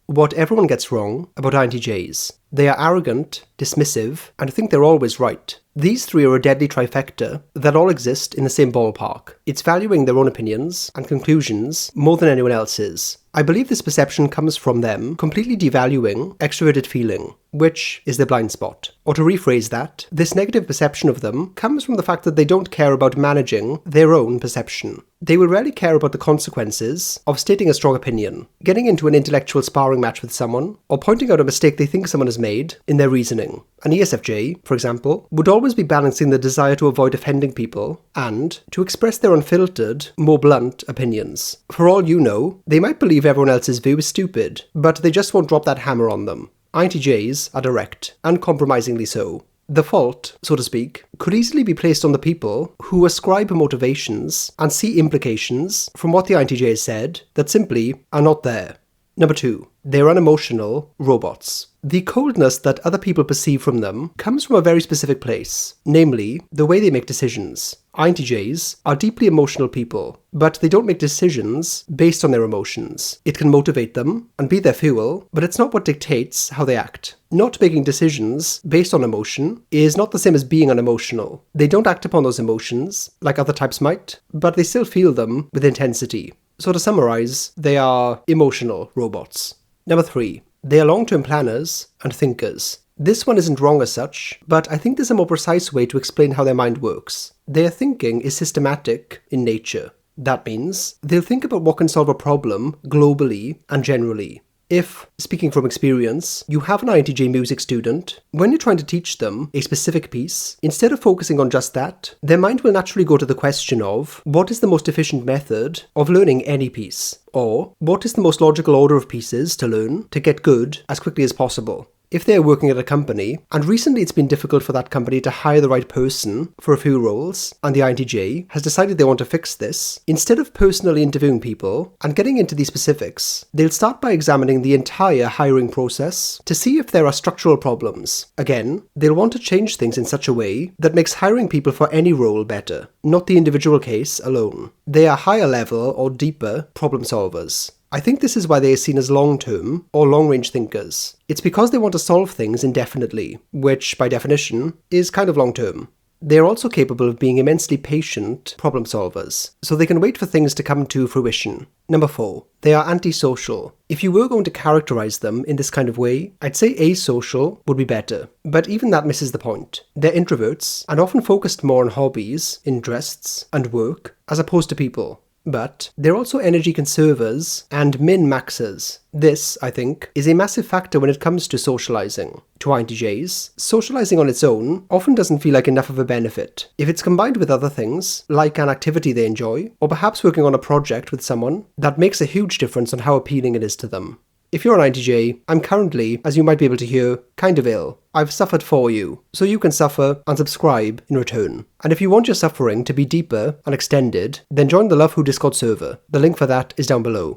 what everyone gets wrong about INTJs. They are arrogant, dismissive, and think they're always right. These three are a deadly trifecta that all exist in the same ballpark. It's valuing their own opinions and conclusions more than anyone else's. I believe this perception comes from them completely devaluing extroverted feeling, which is their blind spot. Or to rephrase that, this negative perception of them comes from the fact that they don't care about managing their own perception. They will rarely care about the consequences of stating a strong opinion, getting into an intellectual sparring match with someone, or pointing out a mistake they think someone has made in their reasoning. An ESFJ, for example, would always be balancing the desire to avoid offending people and to express their unfiltered, more blunt opinions. For all you know, they might believe everyone else's view is stupid, but they just won't drop that hammer on them. INTJs are direct, uncompromisingly so. The fault, so to speak, could easily be placed on the people who ascribe motivations and see implications from what the INTJ has said that simply are not there. Number 2. They're unemotional robots. The coldness that other people perceive from them comes from a very specific place, namely, the way they make decisions. INTJs are deeply emotional people, but they don't make decisions based on their emotions. It can motivate them and be their fuel, but it's not what dictates how they act. Not making decisions based on emotion is not the same as being unemotional. They don't act upon those emotions like other types might, but they still feel them with intensity. So to summarize, they are emotional robots. Number 3. They are long-term planners and thinkers. This one isn't wrong as such, but I think there's a more precise way to explain how their mind works. Their thinking is systematic in nature. That means they'll think about what can solve a problem globally and generally. If, speaking from experience, you have an INTJ music student, when you're trying to teach them a specific piece, instead of focusing on just that, their mind will naturally go to the question of what is the most efficient method of learning any piece, or what is the most logical order of pieces to learn to get good as quickly as possible. If they are working at a company, and recently it's been difficult for that company to hire the right person for a few roles, and the INTJ has decided they want to fix this, instead of personally interviewing people and getting into the specifics, they'll start by examining the entire hiring process to see if there are structural problems. Again, they'll want to change things in such a way that makes hiring people for any role better, not the individual case alone. They are higher level or deeper problem solvers. I think this is why they are seen as long-term or long-range thinkers. It's because they want to solve things indefinitely, which, by definition, is kind of long-term. They are also capable of being immensely patient problem solvers, so they can wait for things to come to fruition. Number 4. They are antisocial. If you were going to characterize them in this kind of way, I'd say asocial would be better, but even that misses the point. They're introverts and often focused more on hobbies, interests, and work as opposed to people. But they're also energy conservers and min-maxers. This, I think, is a massive factor when it comes to socializing. To INTJs, socializing on its own often doesn't feel like enough of a benefit. If it's combined with other things, like an activity they enjoy, or perhaps working on a project with someone, that makes a huge difference on how appealing it is to them. If you're an INTJ, I'm currently, as you might be able to hear, kind of ill. I've suffered for you, so you can suffer and subscribe in return. And if you want your suffering to be deeper and extended, then join the Love Who Discord server. The link for that is down below.